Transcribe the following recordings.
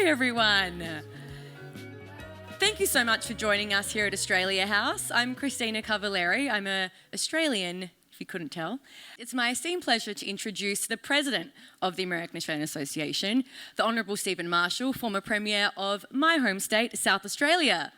everyone. Thank you so much for joining us here at Australia House. I'm Christina Cavallari. I'm an Australian, if you couldn't tell. It's my esteemed pleasure to introduce the President of the American Australian Association, the Honourable Stephen Marshall, former Premier of my home state, South Australia.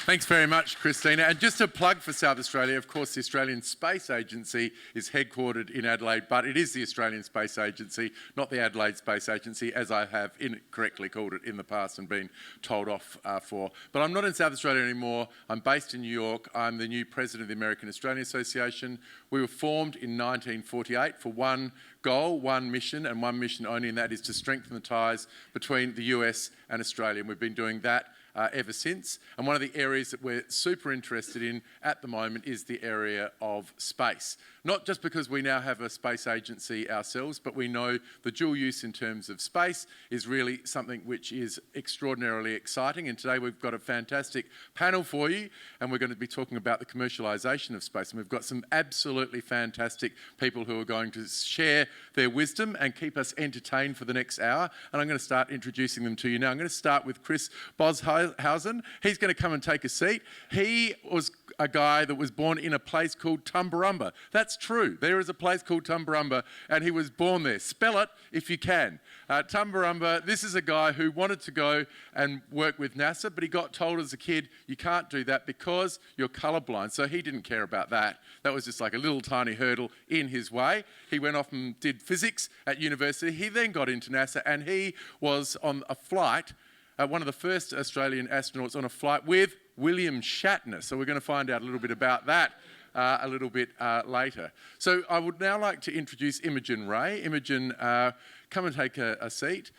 Thanks very much, Christina. And just a plug for South Australia, of course, the Australian Space Agency is headquartered in Adelaide, but it is the Australian Space Agency, not the Adelaide Space Agency, as I have incorrectly called it in the past and been told off for. But I'm not in South Australia anymore. I'm based in New York. I'm the new president of the American Australian Association. We were formed in 1948 for one goal, one mission, and one mission only, and that is to strengthen the ties between the US and Australia. And we've been doing that ever since. And one of the areas that we're super interested in at the moment is the area of space. Not just because we now have a space agency ourselves, but we know the dual use in terms of space is really something which is extraordinarily exciting. And today we've got a fantastic panel for you, and we're going to be talking about the commercialisation of space. And we've got some absolutely fantastic people who are going to share their wisdom and keep us entertained for the next hour. And I'm going to start introducing them to you now. I'm going to start with Chris Boshuizen. He's going to come and take a seat. He was a guy that was born in a place called Tumbarumba. That's true. There is a place called Tumbarumba, and he was born there. Spell it if you can. Tumbarumba, this is a guy who wanted to go and work with NASA, but he got told as a kid, you can't do that because you're colourblind. So he didn't care about that. That was just like a little tiny hurdle in his way. He went off and did physics at university. He then got into NASA, and he was on a flight, one of the first Australian astronauts on a flight with William Shatner. So we're going to find out a little bit about that a little bit later. So I would now like to introduce Imogen Ray. Imogen, come and take a seat.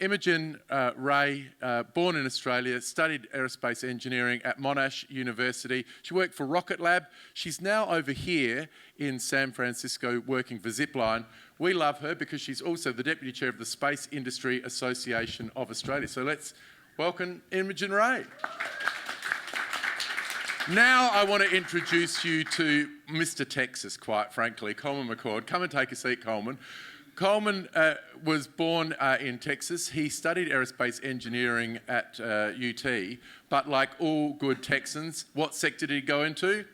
Imogen Ray, born in Australia, studied aerospace engineering at Monash University. She worked for Rocket Lab. She's now over here in San Francisco working for Zipline. We love her because she's also the Deputy Chair of the Space Industry Association of Australia. So let's welcome Imogen Ray. Now I want to introduce you to Mr. Texas, quite frankly, Coleman McCord. Come and take a seat, Coleman. Coleman was born in Texas. He studied aerospace engineering at UT, but like all good Texans, what sector did he go into?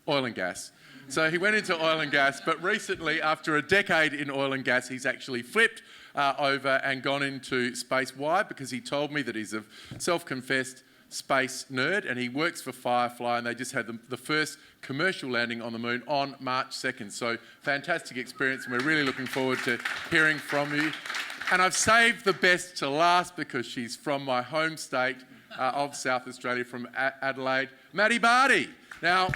Oil and gas. So he went into oil and gas, but recently, after a decade in oil and gas, he's actually flipped over and gone into space. Why? Because he told me that he's a self-confessed space nerd, and he works for Firefly, and they just had the first commercial landing on the moon on March 2nd. So fantastic experience, and we're really looking forward to hearing from you. And I've saved the best to last because she's from my home state of South Australia, from Adelaide, Bardy. Now,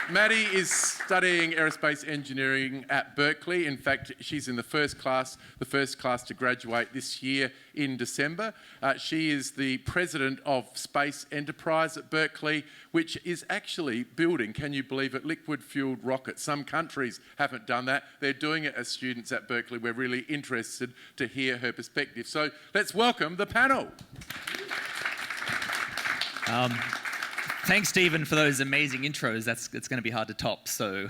Maddie is studying aerospace engineering at Berkeley. In fact, she's in the first class to graduate this year in December. She is the president of Space Enterprise at Berkeley, which is actually building, can you believe it, liquid-fueled rockets. Some countries haven't done that. They're doing it as students at Berkeley. We're really interested to hear her perspective. So let's welcome the panel. Thanks, Stephen, for those amazing intros. It's going to be hard to top, so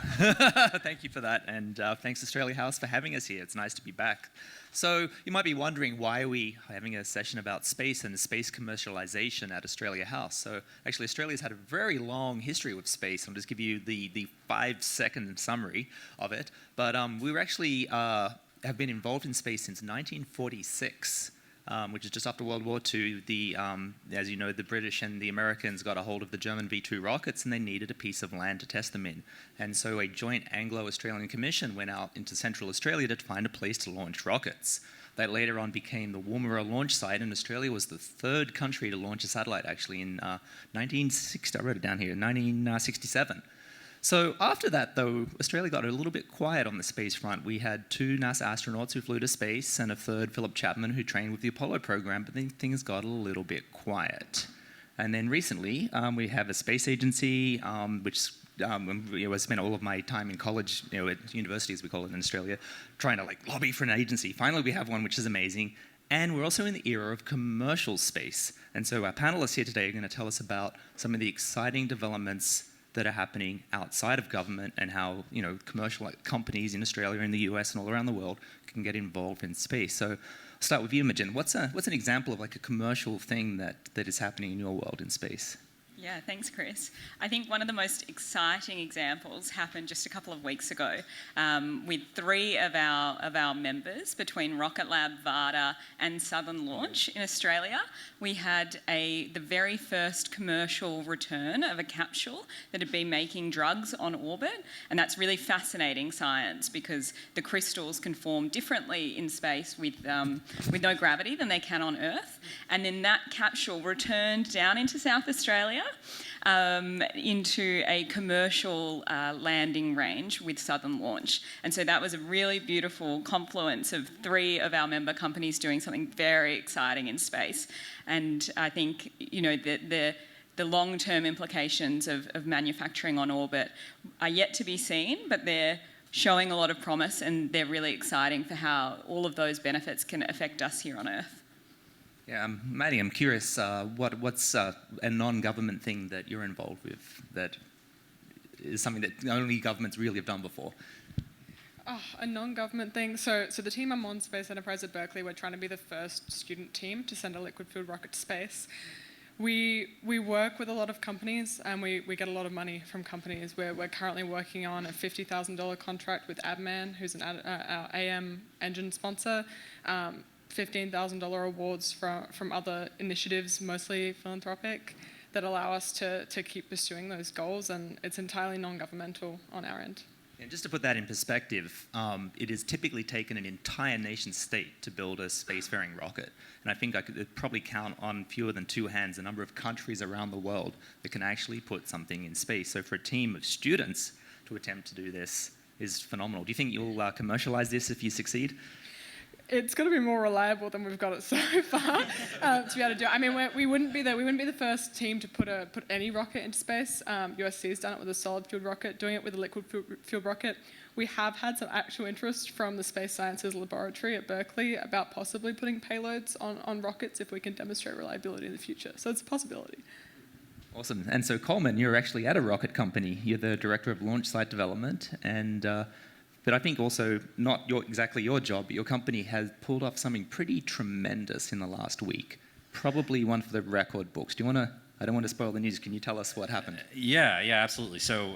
thank you for that. And thanks, Australia House, for having us here. It's nice to be back. So you might be wondering, why are we having a session about space and space commercialization at Australia House? So actually, Australia's had a very long history with space. I'll just give you the 5-second summary of it. But we were actually have been involved in space since 1946. Which is just after World War II. As you know, the British and the Americans got a hold of the German V2 rockets, and they needed a piece of land to test them in. And so a joint Anglo-Australian commission went out into Central Australia to find a place to launch rockets. That later on became the Woomera launch site, and Australia was the third country to launch a satellite, actually, in 1960. I wrote it down here, 1967. So after that, though, Australia got a little bit quiet on the space front. We had 2 NASA astronauts who flew to space, and a third, Philip Chapman, who trained with the Apollo program, but then things got a little bit quiet. And then recently, we have a space agency, which I spent all of my time in college, at university, as we call it in Australia, trying to lobby for an agency. Finally, we have one, which is amazing. And we're also in the era of commercial space. And so our panelists here today are going to tell us about some of the exciting developments that are happening outside of government and how, commercial companies in Australia and the US and all around the world can get involved in space. So I'll start with you, Imogen. What's an example of like a commercial thing that is happening in your world in space? Yeah, thanks, Chris. I think one of the most exciting examples happened just a couple of weeks ago with 3 of our members between Rocket Lab, Varda and Southern Launch in Australia. We had the very first commercial return of a capsule that had been making drugs on orbit, and that's really fascinating science because the crystals can form differently in space with no gravity than they can on Earth. And then that capsule returned down into South Australia into a commercial landing range with Southern Launch. And so that was a really beautiful confluence of 3 of our member companies doing something very exciting in space. And I think, the long-term implications of manufacturing on orbit are yet to be seen, but they're showing a lot of promise and they're really exciting for how all of those benefits can affect us here on Earth. Yeah, Maddie, I'm curious, what's a non-government thing that you're involved with that is something that only governments really have done before? Oh, a non-government thing. So the team I'm on, Space Enterprise at Berkeley, we're trying to be the first student team to send a liquid-fueled rocket to space. We work with a lot of companies and we get a lot of money from companies. We're currently working on a $50,000 contract with Abman, who's our AM engine sponsor. $15,000 awards from other initiatives, mostly philanthropic, that allow us to keep pursuing those goals, and it's entirely non-governmental on our end. And just to put that in perspective, it has typically taken an entire nation state to build a spacefaring rocket. And I think I could probably count on fewer than 2 hands the number of countries around the world that can actually put something in space. So for a team of students to attempt to do this is phenomenal. Do you think you'll commercialize this if you succeed? It's got to be more reliable than we've got it so far to be able to do it. I mean, we wouldn't be the first team to put any rocket into space. USC's done it with a solid fueled rocket. Doing it with a liquid fueled rocket, we have had some actual interest from the Space Sciences Laboratory at Berkeley about possibly putting payloads on rockets if we can demonstrate reliability in the future. So it's a possibility. Awesome. And so Coleman, you're actually at a rocket company. You're the director of launch site development, and but I think also not exactly your job, but your company has pulled off something pretty tremendous in the last week. Probably one for the record books. I don't want to spoil the news. Can you tell us what happened? Yeah, absolutely. So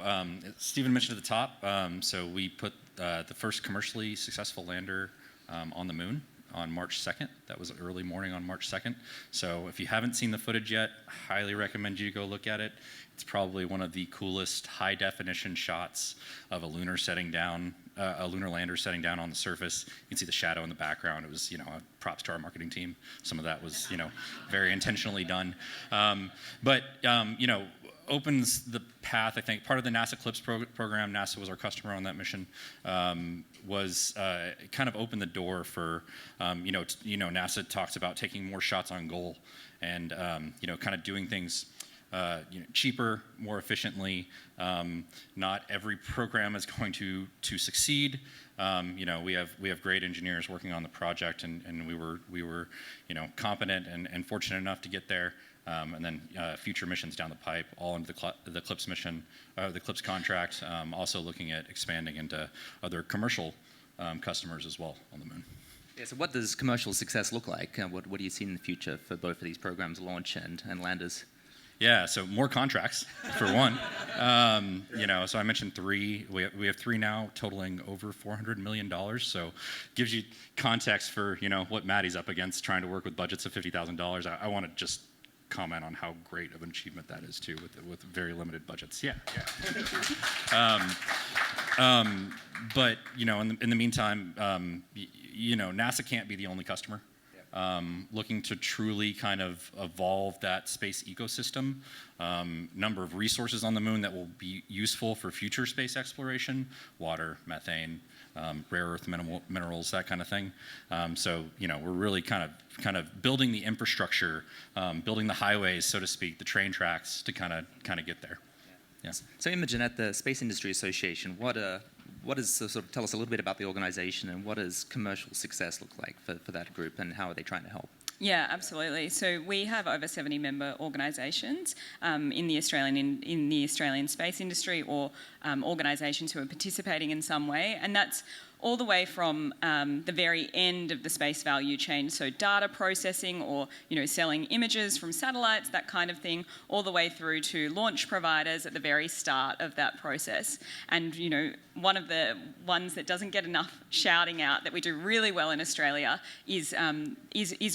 Stephen mentioned at the top, so we put the first commercially successful lander on the moon on March 2nd. That was early morning on March 2nd. So if you haven't seen the footage yet, highly recommend you go look at it. It's probably one of the coolest high-definition shots of a lunar lander setting down on the surface. You can see the shadow in the background. It was, props to our marketing team. Some of that was, very intentionally done. But opens the path. I think part of the NASA CLIPS program. NASA was our customer on that mission. Was kind of opened the door for, NASA talks about taking more shots on goal, and kind of doing things. Cheaper, more efficiently. Not every program is going to succeed. We have great engineers working on the project, and we were competent and fortunate enough to get there. And then future missions down the pipe, all into the CLIPS mission, the CLIPS contract. Also looking at expanding into other commercial customers as well on the moon. Yeah, so what does commercial success look like? What do you see in the future for both of these programs, launch and landers? Yeah, so more contracts, for one. So I mentioned 3. We have 3 now, totaling over $400 million. So gives you context for, what Maddie's up against, trying to work with budgets of $50,000. I want to just comment on how great of an achievement that is, too, with very limited budgets. Yeah. But, in the meantime, NASA can't be the only customer. Looking to truly kind of evolve that space ecosystem, number of resources on the moon that will be useful for future space exploration, water, methane, rare earth minerals, that kind of thing. So we're really kind of building the infrastructure, building the highways, so to speak, the train tracks to kind of get there. Yes. So Imogen, at the Space Industry Association, what is sort of tell us a little bit about the organization, and what does commercial success look like for that group, and how are they trying to help? Yeah, absolutely. So we have over 70 member organisations in the Australian space industry, or organisations who are participating in some way, and that's all the way from the very end of the space value chain, so data processing or selling images from satellites, that kind of thing, all the way through to launch providers at the very start of that process. And one of the ones that doesn't get enough shouting out that we do really well in Australia is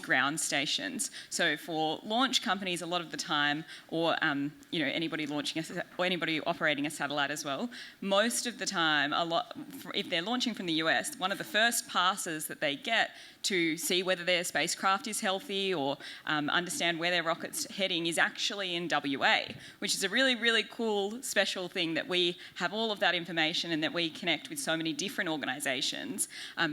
ground stations. So for launch companies, a lot of the time, or anybody or anybody operating a satellite as well, most of the time, if they're launching from the US, one of the first passes that they get to see whether their spacecraft is healthy or understand where their rocket's heading is actually in WA, which is a really, really cool, special thing that we have all of that information and that we connect with so many different organisations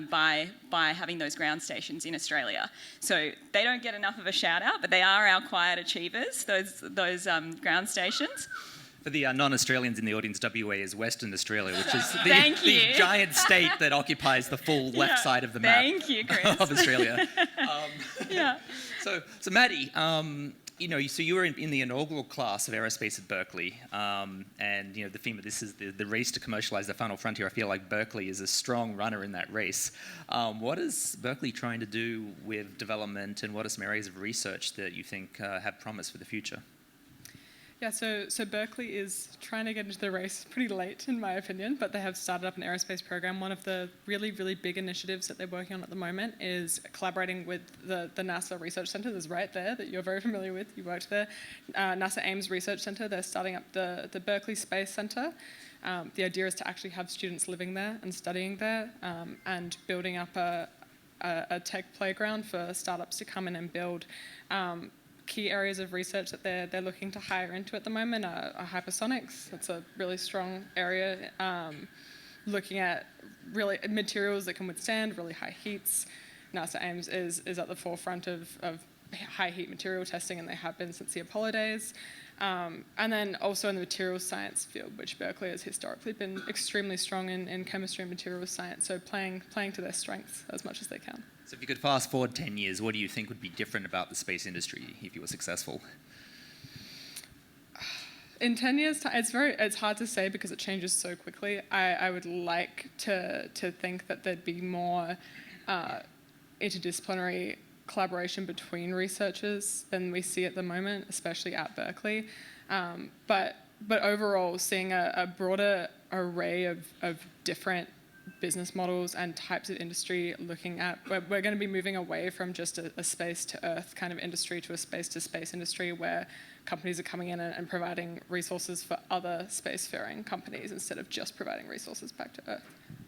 by having those ground stations in Australia. So they don't get enough of a shout out, but they are our quiet achievers, those ground stations. For the non-Australians in the audience, WA is Western Australia, which is the giant state that occupies the full left side of the map. Thank you, Chris. Of Australia. Yeah. So Maddie, so you were in the inaugural class of Aerospace at Berkeley, and the theme of this is the race to commercialize the final frontier. I feel like Berkeley is a strong runner in that race. What is Berkeley trying to do with development, and what are some areas of research that you think have promise for the future? Yeah, so Berkeley is trying to get into the race pretty late, in my opinion, but they have started up an aerospace program. One of the really, really big initiatives that they're working on at the moment is collaborating with the NASA Research Centre that's right there, that you're very familiar with. You worked there. NASA Ames Research Centre, they're starting up the Berkeley Space Centre. The idea is to actually have students living there and studying there, and building up a tech playground for startups to come in and build. Key areas of research that they're looking to hire into at the moment are hypersonics. That's a really strong area. Looking at really materials that can withstand really high heats. NASA Ames is at the forefront of high heat material testing, and they have been since the Apollo days. And then also in the materials science field, which Berkeley has historically been extremely strong in chemistry and materials science, so playing to their strengths as much as they can. So if you could fast forward 10 years, what do you think would be different about the space industry if you were successful? In 10 years' time, it's hard to say because it changes so quickly. I would like to think that there'd be more interdisciplinary collaboration between researchers than we see at the moment, especially at Berkeley. But overall, seeing a broader array of different business models and types of industry, looking at, we're going to be moving away from just a space to Earth kind of industry to a space to space industry where companies are coming in and providing resources for other spacefaring companies instead of just providing resources back to Earth.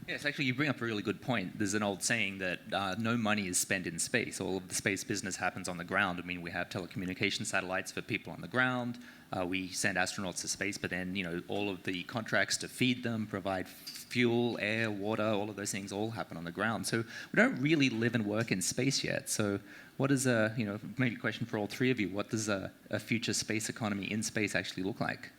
Yes, actually, you bring up a really good point. There's an old saying that no money is spent in space. All of the space business happens on the ground. I mean, we have telecommunication satellites for people on the ground. We send astronauts to space, but then, all of the contracts to feed them, provide fuel, air, water, all of those things all happen on the ground. So we don't really live and work in space yet. So what is maybe a question for all three of you, what does a future space economy in space actually look like?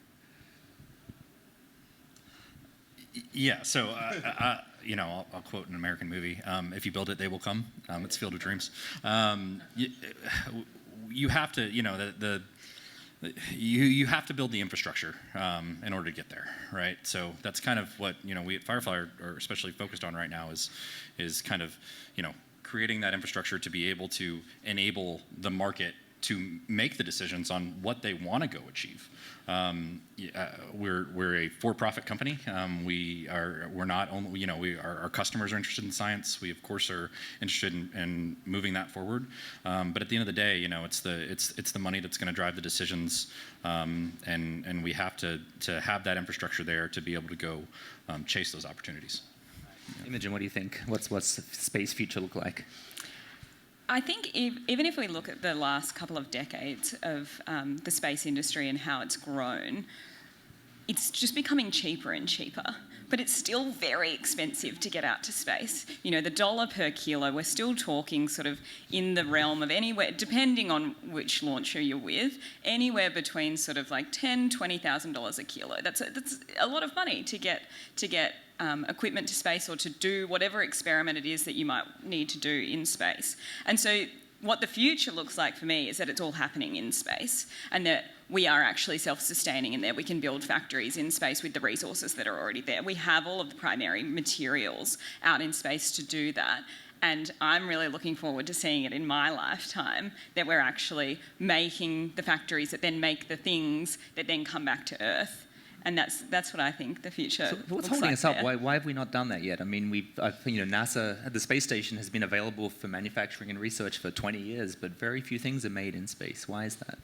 Yeah, so, I'll quote an American movie. If you build it, they will come. It's Field of Dreams. You have to, you have to build the infrastructure in order to get there, right? So that's kind of what, we at Firefly are especially focused on right now is kind of, creating that infrastructure to be able to enable the market to make the decisions on what they want to go achieve. We're a for-profit company. We're not only, our customers are interested in science. We of course are interested in moving that forward. But at the end of the day, it's the money that's going to drive the decisions, and we have to have that infrastructure there to be able to go chase those opportunities. Imogen, what do you think? What's the space future look like? I think even if we look at the last couple of decades of the space industry and how it's grown, it's just becoming cheaper and cheaper. But it's still very expensive to get out to space. The dollar per kilo, we're still talking sort of in the realm of anywhere, depending on which launcher you're with, anywhere between sort of like $10,000, $20,000 a kilo. That's a lot of money to get equipment to space or to do whatever experiment it is that you might need to do in space. And so what the future looks like for me is that it's all happening in space, and that we are actually self-sustaining, and that we can build factories in space with the resources that are already there. We have all of the primary materials out in space to do that. And I'm really looking forward to seeing it in my lifetime, that we're actually making the factories that then make the things that then come back to Earth. And that's what I think the future So what's looks holding like us up? there. Why have we not done that yet? I mean, NASA, the space station has been available for manufacturing and research for 20 years, but very few things are made in space. Why is that?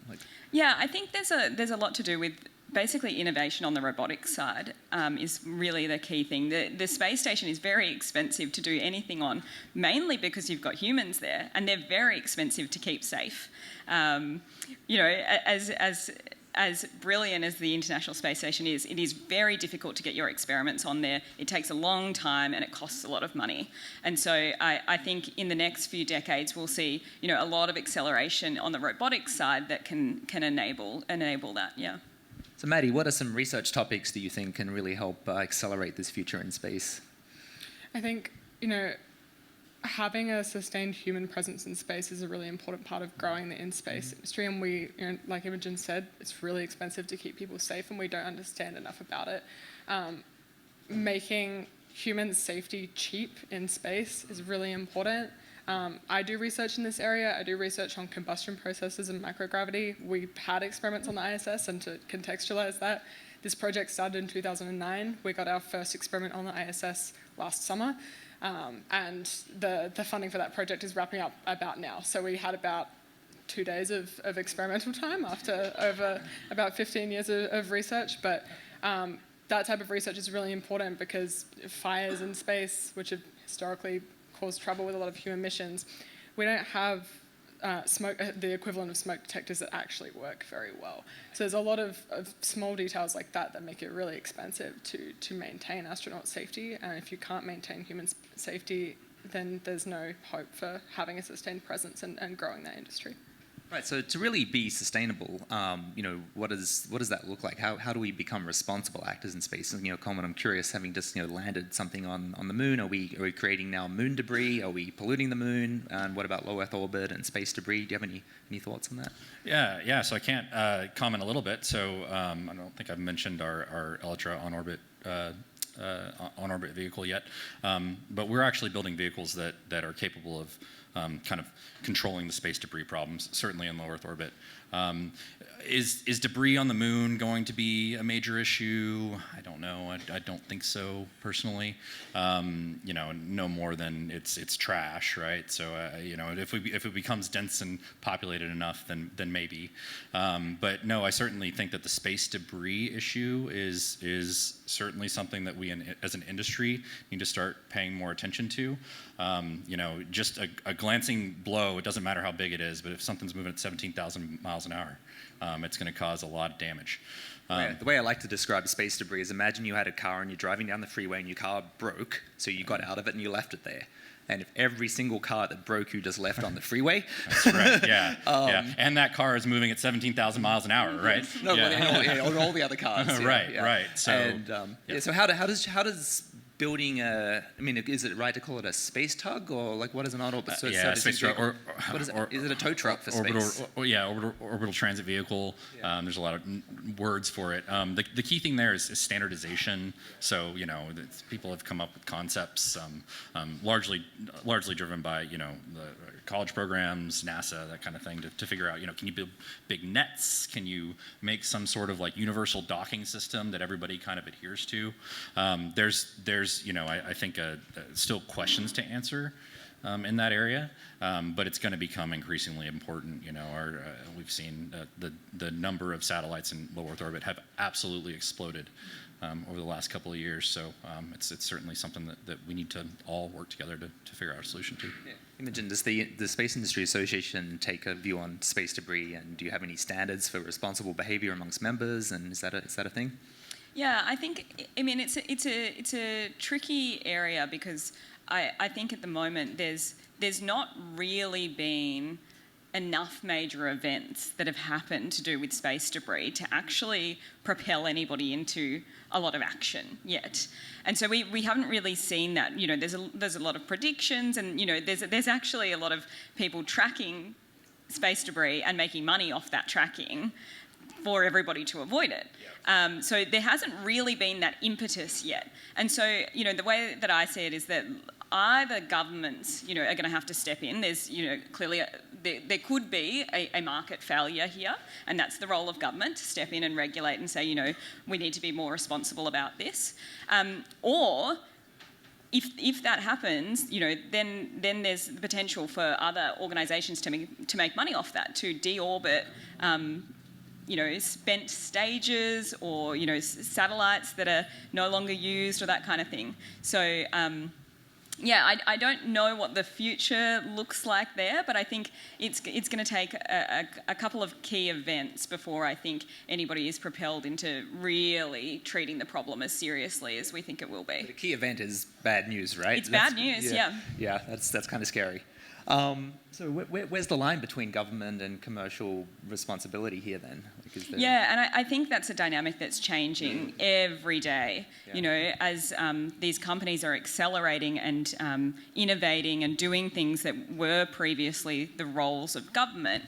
Yeah, I think there's a lot to do with basically innovation on the robotics side is really the key thing. The space station is very expensive to do anything on, mainly because you've got humans there, and they're very expensive to keep safe. As brilliant as the International Space Station is, it is very difficult to get your experiments on there. It takes a long time and it costs a lot of money. And so I think in the next few decades we'll see, a lot of acceleration on the robotics side that can enable that. Yeah. So Maddie, what are some research topics that you think can really help accelerate this future in space? I think, having a sustained human presence in space is a really important part of growing the in-space industry. And we, like Imogen said, it's really expensive to keep people safe, and we don't understand enough about it. Making human safety cheap in space is really important. I do research in this area. I do research on combustion processes and microgravity. We had experiments on the ISS, and to contextualize that, this project started in 2009. We got our first experiment on the ISS last summer. And the funding for that project is wrapping up about now. So we had about 2 days of experimental time after over about 15 years of research. But that type of research is really important because fires in space, which have historically caused trouble with a lot of human missions, we don't have the equivalent of smoke detectors that actually work very well. So there's a lot of small details like that make it really expensive to maintain astronaut safety. And if you can't maintain human safety, then there's no hope for having a sustained presence and growing that industry. Right, so to really be sustainable, what does that look like? How do we become responsible actors in space? And, Coleman, I'm curious, having just landed something on the moon, are we creating now moon debris? Are we polluting the moon? And what about low Earth orbit and space debris? Do you have any thoughts on that? Yeah. So I can't comment a little bit. So I don't think I've mentioned our Elytra on-orbit vehicle yet, but we're actually building vehicles that are capable of kind of controlling the space debris problems, certainly in low Earth orbit. Is debris on the moon going to be a major issue? I don't know. I don't think so personally. No more than it's trash, right? So if it becomes dense and populated enough, then maybe. But no, I certainly think that the space debris issue is certainly something that we as an industry need to start paying more attention to. Just a glancing blow, it doesn't matter how big it is, but if something's moving at 17,000 miles an hour, it's going to cause a lot of damage. The way I like to describe space debris is imagine you had a car and you're driving down the freeway and your car broke, so you got out of it and you left it there. And if every single car that broke you just left on the freeway. That's right, yeah. And that car is moving at 17,000 miles an hour, right? No, all the other cars. Right. So, so how does building is it right to call it a space tug, or what is an on-orbit? Space truck, is it a tow truck for space? Orbital transit vehicle. There's a lot of words for it. The key thing there is standardization. So people have come up with concepts, largely driven by the college programs, NASA, that kind of thing, to figure out can you build big nets? Can you make some sort of universal docking system that everybody kind of adheres to? There's I think still questions to answer in that area, but it's going to become increasingly important. We've seen the number of satellites in low Earth orbit have absolutely exploded over the last couple of years. So it's certainly something that we need to all work together to figure out a solution to. Yeah. Imogen, does the Space Industry Association take a view on space debris, and do you have any standards for responsible behavior amongst members, and is that a thing? Yeah, I think, it's a tricky area because I think at the moment there's not really been enough major events that have happened to do with space debris to actually propel anybody into a lot of action yet. And so we haven't really seen that. There's a lot of predictions, and there's actually a lot of people tracking space debris and making money off that tracking for everybody to avoid it. So there hasn't really been that impetus yet. And so, the way that I see it is that either governments, are going to have to step in. There's, clearly there could be a market failure here, and that's the role of government, to step in and regulate and say, we need to be more responsible about this. Or if that happens, then there's the potential for other organisations to make money off that, to deorbit spent stages or, satellites that are no longer used or that kind of thing. So, I don't know what the future looks like there, but I think it's going to take a couple of key events before I think anybody is propelled into really treating the problem as seriously as we think it will be. The key event is bad news, right? It's bad news, yeah. Yeah, that's kind of scary. So where's the line between government and commercial responsibility here then? And I think that's a dynamic that's changing every day. Yeah. As these companies are accelerating and innovating and doing things that were previously the roles of government,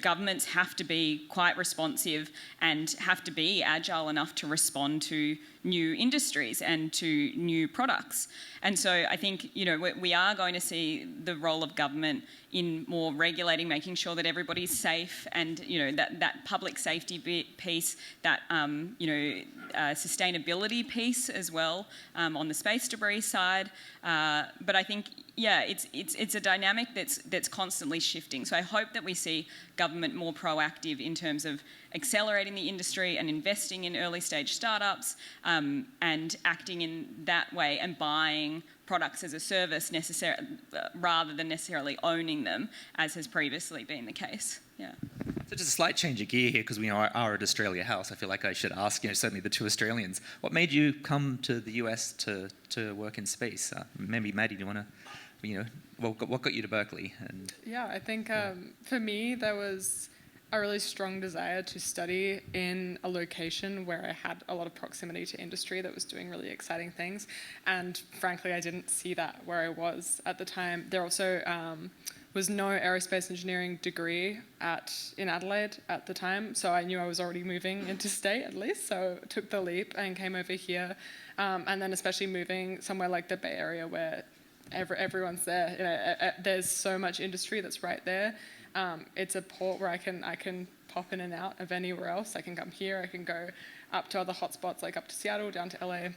governments have to be quite responsive and have to be agile enough to respond to new industries and to new products. And so I think, we are going to see the role of government in more regulating, making sure that everybody's safe, and, that public safety piece, that, sustainability piece as well, on the space debris side. But I think, it's a dynamic that's constantly shifting. So I hope that we see government more proactive in terms of accelerating the industry and investing in early stage startups, and acting in that way and buying products as a service rather than necessarily owning them, as has previously been the case. Yeah. So just a slight change of gear here, because we are at Australia House. I feel like I should ask, certainly the two Australians, what made you come to the US to work in space? Maybe Maddie, do you want to, what got you to Berkeley? I think for me there was a really strong desire to study in a location where I had a lot of proximity to industry that was doing really exciting things. And frankly, I didn't see that where I was at the time. There also was no aerospace engineering degree in Adelaide at the time, so I knew I was already moving interstate at least, so took the leap and came over here. And then especially moving somewhere like the Bay Area where everyone's there. There's so much industry that's right there. It's a port where I can pop in and out of anywhere else. I can come here, I can go up to other hotspots like up to Seattle, down to LA,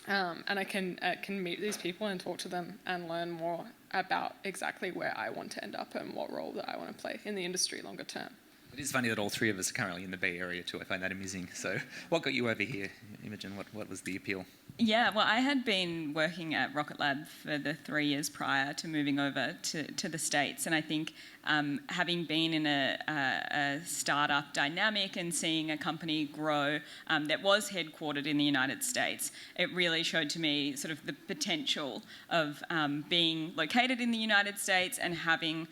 and I can meet these people and talk to them and learn more about exactly where I want to end up and what role that I want to play in the industry longer term. It is funny that all three of us are currently in the Bay Area too. I find that amusing. So what got you over here, Imogen? What was the appeal? Yeah, well, I had been working at Rocket Lab for the 3 years prior to moving over to the States, and I think having been in a startup dynamic and seeing a company grow that was headquartered in the United States, it really showed to me sort of the potential of being located in the United States and having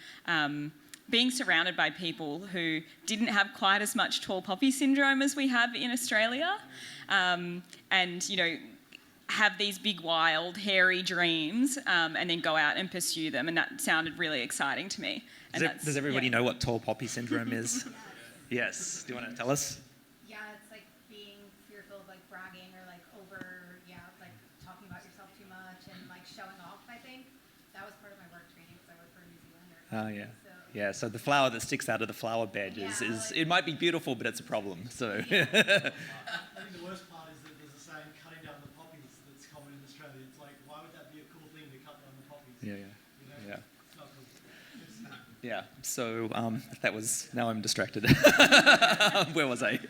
being surrounded by people who didn't have quite as much tall poppy syndrome as we have in Australia, and have these big, wild, hairy dreams, and then go out and pursue them. And that sounded really exciting to me. And does everybody know what tall poppy syndrome is? Yes. Do you want to tell us? Yeah, it's like being fearful of like bragging or like like talking about yourself too much and like showing off, I think. That was part of my work training because I work for a New Zealander. Oh, yeah. Yeah, so the flower that sticks out of the flower bed is it might be beautiful, but it's a problem. So. I think the worst part is that there's a saying, cutting down the poppies, that's common in Australia. It's like, why would that be a cool thing to cut down the poppies? Yeah. It's not cool. Yeah, so that was, now I'm distracted. Where was I?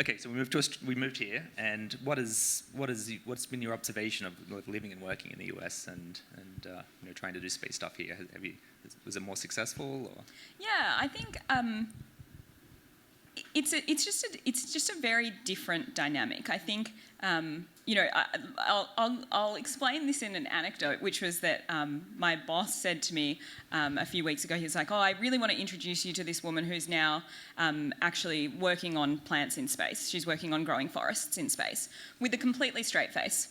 Okay, so we moved here, and what's been your observation of living and working in the US and trying to do space stuff here? Was it more successful? Or? Yeah, I think it's just a very different dynamic. I think I'll explain this in an anecdote, which was that my boss said to me a few weeks ago, he was like, I really want to introduce you to this woman who's now actually working on plants in space. She's working on growing forests in space with a completely straight face.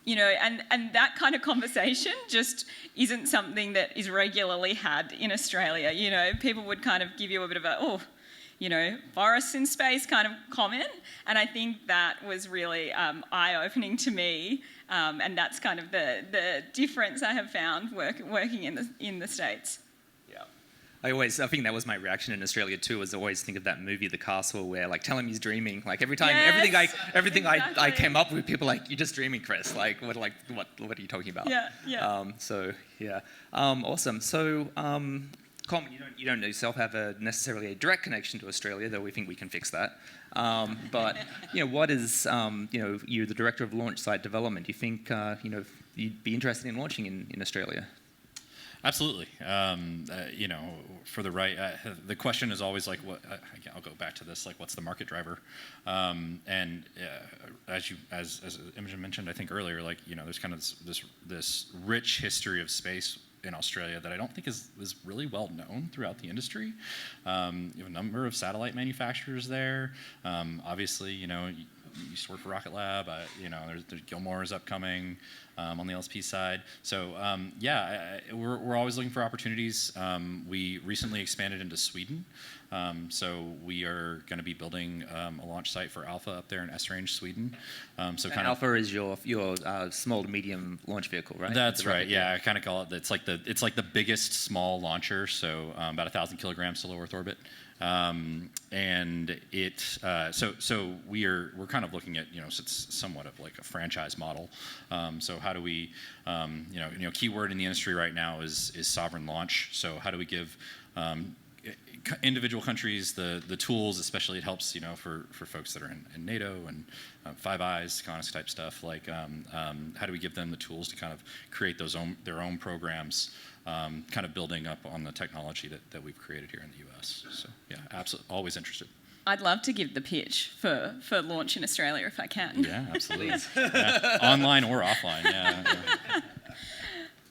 And that kind of conversation just isn't something that is regularly had in Australia. People would kind of give you a bit of a, forests in space kind of comment. And I think that was really eye-opening to me. And that's kind of the difference I have found working in the States. I think that was my reaction in Australia too, was always think of that movie, The Castle, where like tell him he's dreaming. Like every time, everything I came up with, people like, you're just dreaming, Chris. Like what are you talking about? Awesome. So Coleman, you don't yourself have necessarily a direct connection to Australia, though we think we can fix that. But what is you're the director of launch site development. Do you think you'd be interested in launching in Australia? Absolutely. For the right, the question is always like, what? I'll go back to this. Like, what's the market driver? As Imogen mentioned, I think earlier, there's kind of this rich history of space in Australia that I don't think is really well known throughout the industry. You have a number of satellite manufacturers there. Obviously, you used to work for Rocket Lab. There's Gilmore is upcoming on the LSP side. So we're always looking for opportunities. We recently expanded into Sweden. So we are going to be building a launch site for Alpha up there in S-Range, Sweden. Alpha is your small to medium launch vehicle, right? That's right. Yeah, I kind of call it. It's like the biggest small launcher. So about 1,000 kilograms to low Earth orbit. And we're kind of looking at, it's somewhat of like a franchise model. So how do we, keyword in the industry right now is sovereign launch. So how do we give individual countries the tools, especially it helps, for folks that are in NATO and Five Eyes, CONUS type stuff, how do we give them the tools to kind of create their own programs, kind of building up on the technology that we've created here in the US. So yeah, absolutely, always interested. I'd love to give the pitch for launch in Australia if I can. Yeah, absolutely. Online or offline, yeah.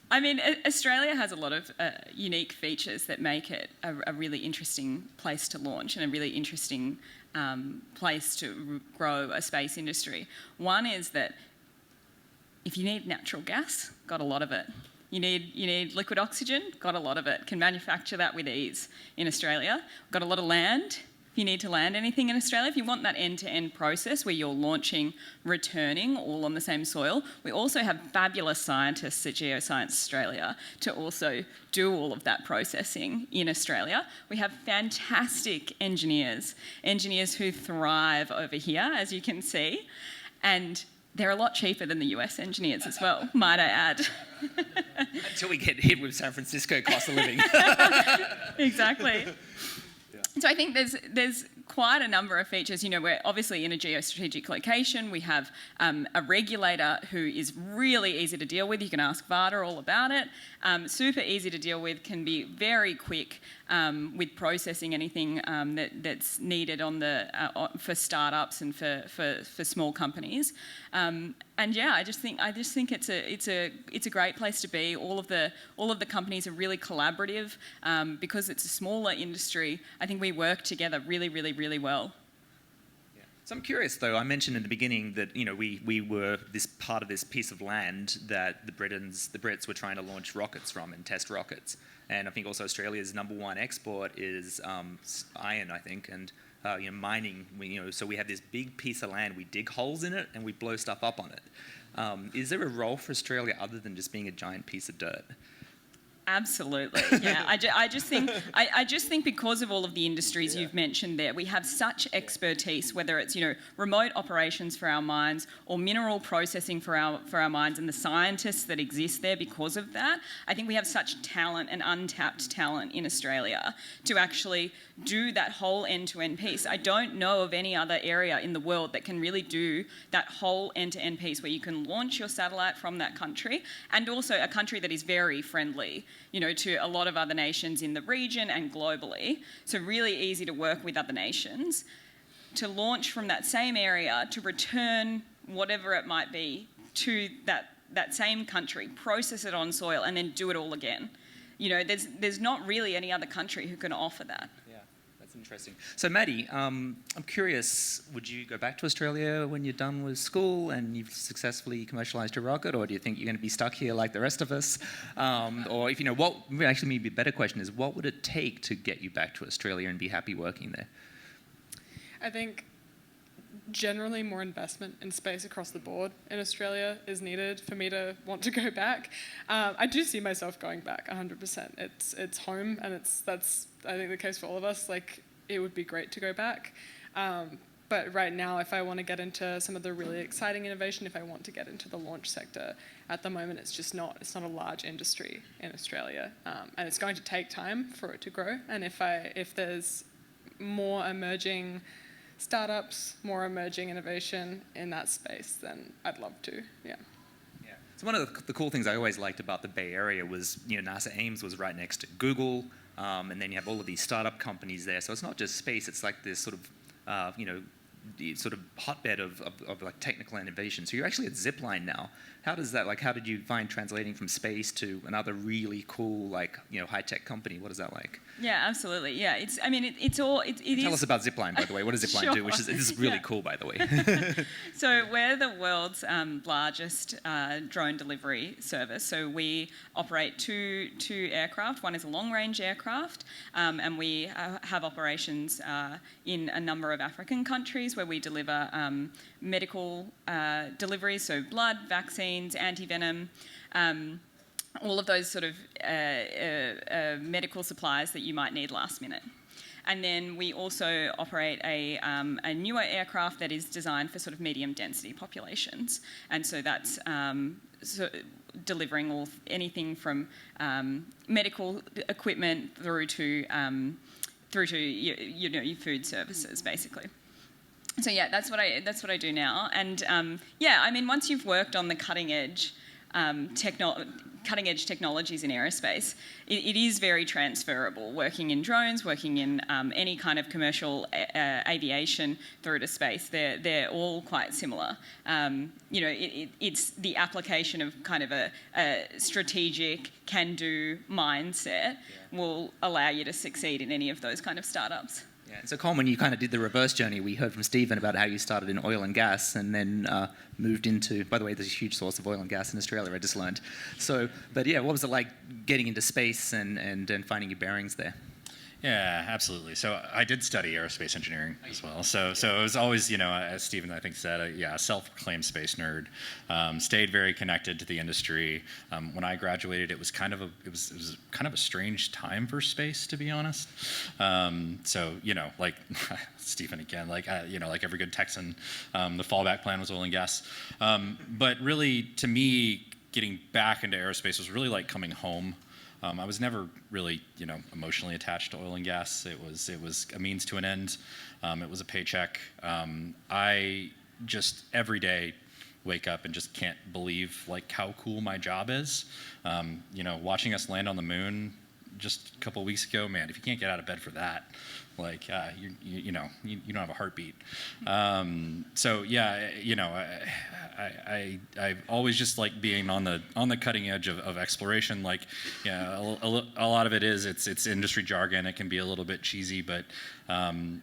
I mean, Australia has a lot of unique features that make it a really interesting place to launch and a really interesting place to grow a space industry. One is that if you need natural gas, got a lot of it. You need liquid oxygen, got a lot of it. Can manufacture that with ease in Australia. Got a lot of land. If you need to land anything in Australia, if you want that end-to-end process where you're launching, returning, all on the same soil, we also have fabulous scientists at Geoscience Australia to also do all of that processing in Australia. We have fantastic engineers who thrive over here, as you can see, and they're a lot cheaper than the US engineers as well, might I add. Until we get hit with San Francisco cost of living. Exactly. So I think there's quite a number of features. We're obviously in a geostrategic location. We have a regulator who is really easy to deal with. You can ask VADA all about it. Super easy to deal with, can be very quick with processing anything that's needed for startups and for small companies. And yeah, I just think it's a great place to be. All of the companies are really collaborative because it's a smaller industry. I think we work together really, really, really well. Yeah. So I'm curious, though. I mentioned in the beginning that we were this part of this piece of land that the Brits were trying to launch rockets from and test rockets. And I think also Australia's #1 export is iron, I think, and mining. So we have this big piece of land. We dig holes in it and we blow stuff up on it. Is there a role for Australia other than just being a giant piece of dirt? Absolutely, yeah. I just think because of all of the industries you've mentioned there, we have such expertise, whether it's remote operations for our mines or mineral processing for our mines, and the scientists that exist there because of that. I think we have such talent and untapped talent in Australia to actually do that whole end-to-end piece. I don't know of any other area in the world that can really do that whole end-to-end piece where you can launch your satellite from that country, and also a country that is very friendly to a lot of other nations in the region and globally. So really easy to work with other nations. To launch from that same area, to return whatever it might be, to that same country, process it on soil, and then do it all again. You know, there's not really any other country who can offer that. Yeah, that's interesting. So Maddie, I'm curious, would you go back to Australia when you're done with school and you've successfully commercialized your rocket, or do you think you're going to be stuck here like the rest of us? Or if you know, what actually maybe a better question is, what would it take to get you back to Australia and be happy working there? I think generally more investment in space across the board in Australia is needed for me to want to go back. I do see myself going back 100%. It's home, and that's I think the case for all of us. Like, it would be great to go back. But right now, if I want to get into some of the really exciting innovation, if I want to get into the launch sector, at the moment it's not a large industry in Australia, and it's going to take time for it to grow. And if there's more emerging startups, more emerging innovation in that space, then I'd love to, yeah. So one of the cool things I always liked about the Bay Area was, you know, NASA Ames was right next to Google, and then you have all of these startup companies there. So it's not just space, it's like this sort of, you know, the sort of hotbed of like technical innovation. So you're actually at Zipline now. How does that, like, how did you find translating from space to another really cool, like, you know, high-tech company? What is that like? Yeah, absolutely. Yeah, it's Tell us about Zipline, by the way. What does Zipline do? Which is really cool, by the way. So we're the world's largest drone delivery service. So we operate two aircraft. One is a long-range aircraft, and we have operations in a number of African countries where we deliver medical deliveries, so blood, vaccines, anti-venom, all of those sort of medical supplies that you might need last minute. And then we also operate a newer aircraft that is designed for sort of medium density populations. And so that's delivering anything from medical equipment through to your food services, basically. So yeah, that's what I do now. And I mean, once you've worked on the cutting edge technologies in aerospace, it is very transferable. Working in drones, working in any kind of commercial aviation through to space, they're all quite similar. You know, it's the application of kind of a strategic, can-do mindset will allow you to succeed in any of those kind of startups. Yeah, and so Coleman, you kind of did the reverse journey. We heard from Stephen about how you started in oil and gas and then moved into, by the way, there's a huge source of oil and gas in Australia, I just learned. So, but yeah, what was it like getting into space and finding your bearings there? Yeah, absolutely. So I did study aerospace engineering as well. So it was always, you know, as Stephen I think said, a self-proclaimed space nerd. Stayed very connected to the industry. When I graduated, it was kind of a strange time for space, to be honest. So you know, like Stephen again, like you know, like every good Texan, the fallback plan was oil and gas. But really, to me, getting back into aerospace was really like coming home. I was never really, you know, emotionally attached to oil and gas. It was a means to an end. It was a paycheck. I just every day wake up and just can't believe like how cool my job is. You know, watching us land on the moon just a couple of weeks ago, man, if you can't get out of bed for that, like you know, you don't have a heartbeat. So yeah, you know, I always just like being on the cutting edge of exploration. Like, yeah, a lot of it is it's industry jargon. It can be a little bit cheesy, but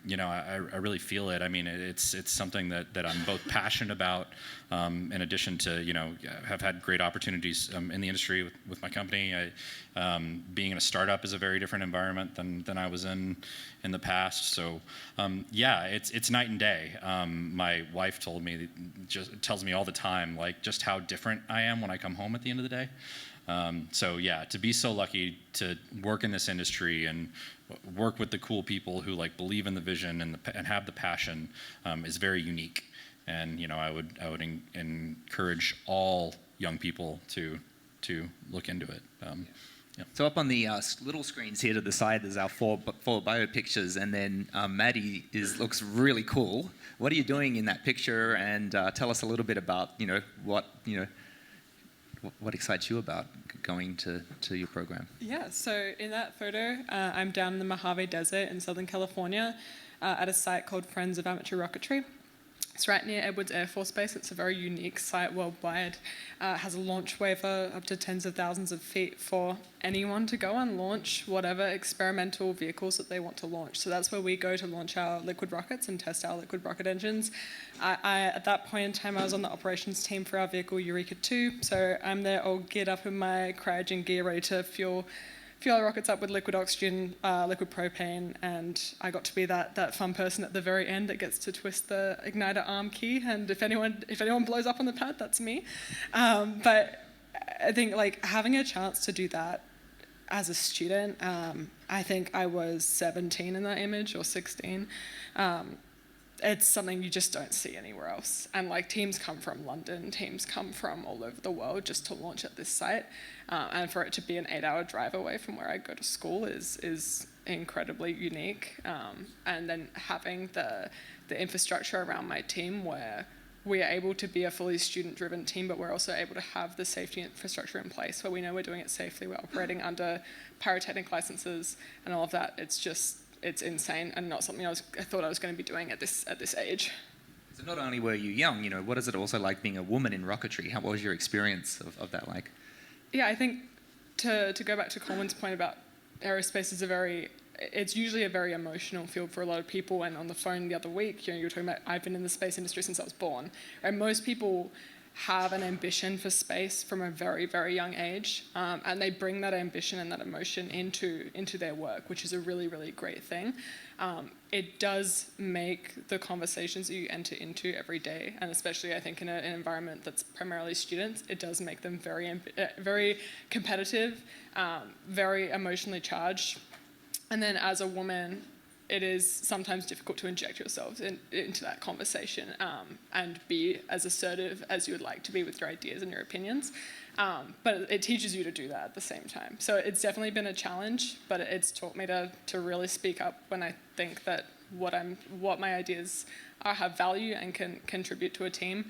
you know, I really feel it. I mean, it's something that I'm both passionate about. In addition to, you know, have had great opportunities in the industry with my company. Being in a startup is a very different environment than I was in the past. So yeah, it's night and day. My wife tells me all the time, like, just how different I am when I come home at the end of the day. So yeah, to be so lucky to work in this industry and work with the cool people who like believe in the vision and have the passion is very unique. And you know, I would encourage all young people to look into it. Yeah. So up on the little screens here to the side, there's our four bio pictures, and then Maddie looks really cool. What are you doing in that picture? And tell us a little bit about what excites you about going to your program. Yeah, so in that photo, I'm down in the Mojave Desert in Southern California at a site called Friends of Amateur Rocketry. It's right near Edwards Air Force Base. It's a very unique site worldwide. Has a launch waiver up to tens of thousands of feet for anyone to go and launch whatever experimental vehicles that they want to launch. So that's where we go to launch our liquid rockets and test our liquid rocket engines. At that point in time, I was on the operations team for our vehicle Eureka 2. So I'm there all geared up in my cryogen gear, ready to fuel our rockets up with liquid oxygen, liquid propane, and I got to be that fun person at the very end that gets to twist the igniter arm key, and if anyone blows up on the pad, that's me. But I think like having a chance to do that as a student, I think I was 17 in that image, or 16. It's something you just don't see anywhere else. And like teams come from London, teams come from all over the world just to launch at this site. And for it to be an 8-hour drive away from where I go to school is incredibly unique. And then having the infrastructure around my team where we are able to be a fully student-driven team, but we're also able to have the safety infrastructure in place where we know we're doing it safely, we're operating under pyrotechnic licenses and all of that. It's insane and not something I thought I was going to be doing at this age. So not only were you young, what is it also like being a woman in rocketry? What was your experience of that like? Yeah, I think to go back to Coleman's point about aerospace it's usually a very emotional field for a lot of people. And on the phone the other week, you were talking about I've been in the space industry since I was born. And most people have an ambition for space from a very, very young age, and they bring that ambition and that emotion into their work, which is a really, really great thing. It does make the conversations that you enter into every day, and especially I think in an environment that's primarily students, it does make them very competitive, very emotionally charged. And then as a woman, it is sometimes difficult to inject yourselves into that conversation and be as assertive as you would like to be with your ideas and your opinions. But it teaches you to do that at the same time. So it's definitely been a challenge, but it's taught me to really speak up when I think that what my ideas have value and can contribute to a team.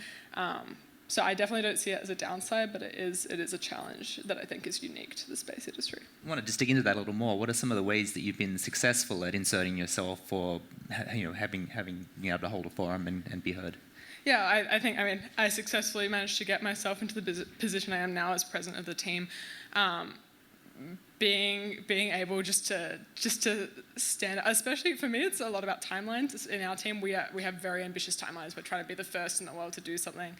So I definitely don't see it as a downside, but it is a challenge that I think is unique to the space industry. I want to just dig into that a little more. What are some of the ways that you've been successful at inserting yourself or being able to hold a forum and be heard? Yeah, I successfully managed to get myself into the position I am now as president of the team. Being able just to stand, especially for me, it's a lot about timelines. In our team, we have very ambitious timelines. We're trying to be the first in the world to do something.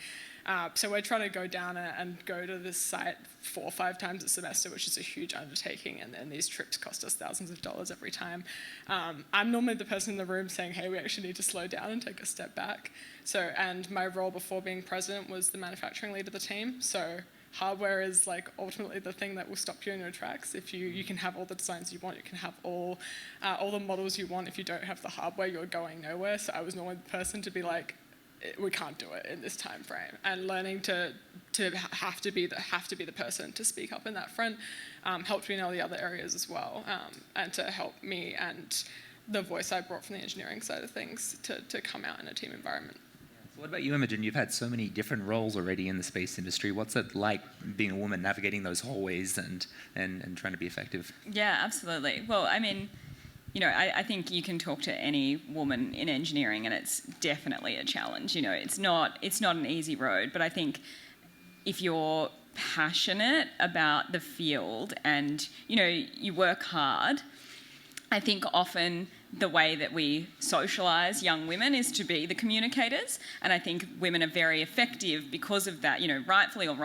So we're trying to go down and go to this site 4 or 5 times a semester, which is a huge undertaking, and these trips cost us thousands of dollars every time. I'm normally the person in the room saying, hey, we actually need to slow down and take a step back. And my role before being president was the manufacturing lead of the team. So hardware is like ultimately the thing that will stop you in your tracks. If you can have all the designs you want, you can have all the models you want. If you don't have the hardware, you're going nowhere. So I was normally the person to be like, we can't do it in this time frame, and learning to have to be the person to speak up in that front helped me in all the other areas as well, and to help me and the voice I brought from the engineering side of things to come out in a team environment. So what about you, Imogen? You've had so many different roles already in the space industry. What's it like being a woman navigating those hallways and trying to be effective? Yeah, absolutely. Well, I mean, I think you can talk to any woman in engineering, and it's definitely a challenge. It's not an easy road, but I think if you're passionate about the field and you work hard, I think often the way that we socialise young women is to be the communicators, and I think women are very effective because of that. Rightfully or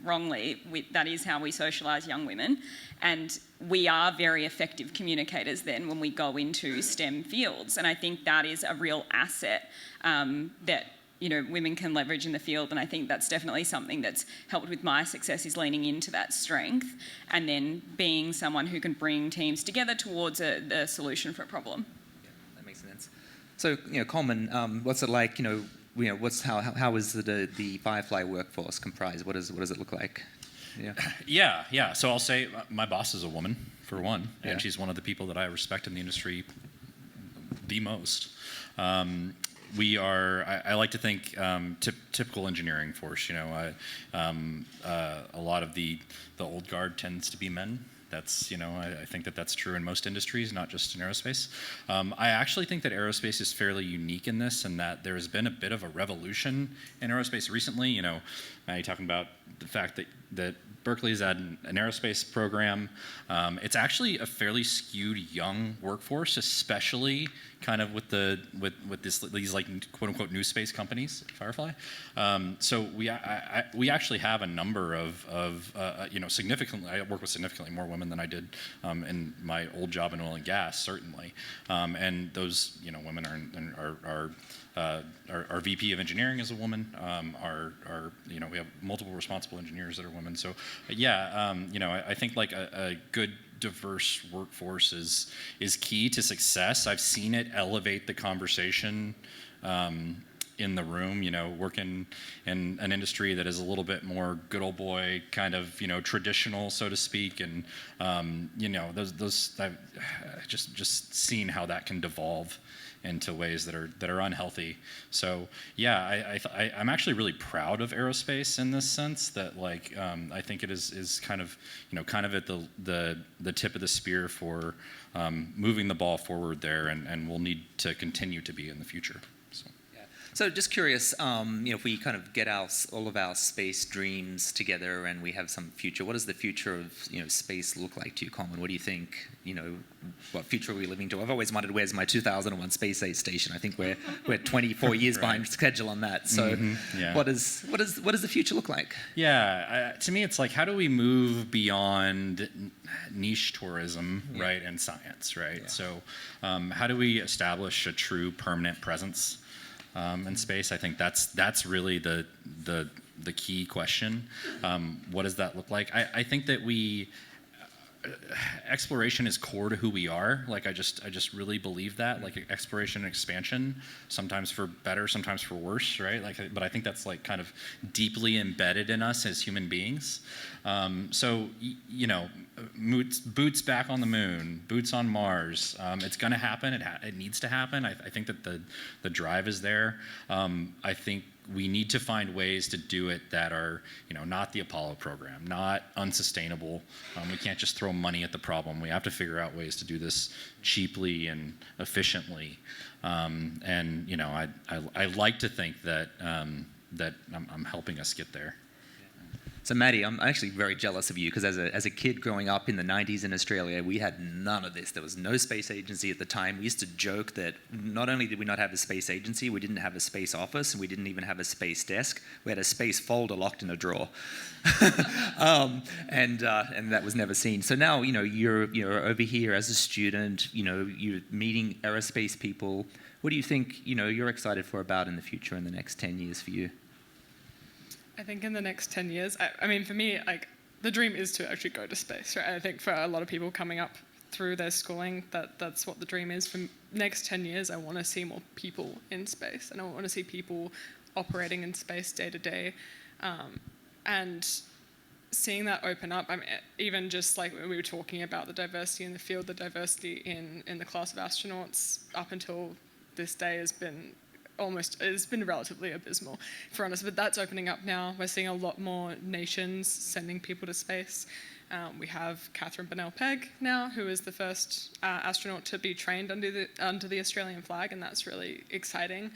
wrongly, that is how we socialise young women, and we are very effective communicators then when we go into STEM fields, and I think that is a real asset that women can leverage in the field, and I think that's definitely something that's helped with my success, is leaning into that strength and then being someone who can bring teams together towards a solution for a problem. Yeah, that makes sense. So, Coleman, what's it like? How is the Firefly workforce comprised? What does it look like? Yeah. So I'll say my boss is a woman, for one, Yeah. and she's one of the people that I respect in the industry the most. We are, I like to think, typical engineering force. A lot of the old guard tends to be men, That's, I think that that's true in most industries, not just in aerospace. I actually think that aerospace is fairly unique in this, and that there has been a bit of a revolution in aerospace recently. Now you're talking about the fact that Berkeley's had an aerospace program. It's actually a fairly skewed young workforce, especially kind of with these like quote unquote new space companies, Firefly. So we actually have a number of significantly. I work with significantly more women than I did in my old job in oil and gas, certainly. And those women are our VP of engineering is a woman. We have multiple responsible engineers that are women. So I think like a good diverse workforce is key to success. I've seen it elevate the conversation in the room. Working in an industry that is a little bit more good old boy kind of traditional, so to speak, and those I've just seen how that can devolve into ways that are unhealthy. So I'm actually really proud of aerospace in this sense that I think it is kind of at the tip of the spear for moving the ball forward there, and will need to continue to be in the future. So just curious, if we kind of get all of our space dreams together and we have some future, what does the future of space look like to you, Coleman? What do you think? What future are we living to? I've always wondered, where's my 2001 space aid station? I think we're 24 years behind schedule on that. So what does the future look like? Yeah, to me it's like, how do we move beyond niche tourism, right, and science, right? Yeah. So how do we establish a true permanent presence in space? I think that's really the key question. What does that look like? I think that exploration is core to who we are. I just really believe that. Exploration and expansion, sometimes for better, sometimes for worse, right? But I think that's kind of deeply embedded in us as human beings. Boots back on the moon, boots on Mars. It's going to happen. It needs to happen. I think that the drive is there. I think we need to find ways to do it that are, not the Apollo program, not unsustainable. We can't just throw money at the problem. We have to figure out ways to do this cheaply and efficiently. I like to think that I'm helping us get there. So Maddie, I'm actually very jealous of you because as a kid growing up in the 90s in Australia, we had none of this. There was no space agency at the time. We used to joke that not only did we not have a space agency, we didn't have a space office, and we didn't even have a space desk. We had a space folder locked in a drawer. And that was never seen. So now, you're over here as a student, you're meeting aerospace people. What do you think, you're excited for about in the future in the next 10 years for you? I think in the next 10 years, I mean, for me, the dream is to actually go to space, right? I think for a lot of people coming up through their schooling, that's what the dream is. For next 10 years, I want to see more people in space, and I want to see people operating in space day to day. And seeing that open up, even just like when we were talking about the diversity in the field, the diversity in the class of astronauts up until this day has been relatively abysmal, for honest, but that's opening up now. We're seeing a lot more nations sending people to space. We have Catherine Bennell-Pegg now, who is the first astronaut to be trained under the Australian flag, and that's really exciting.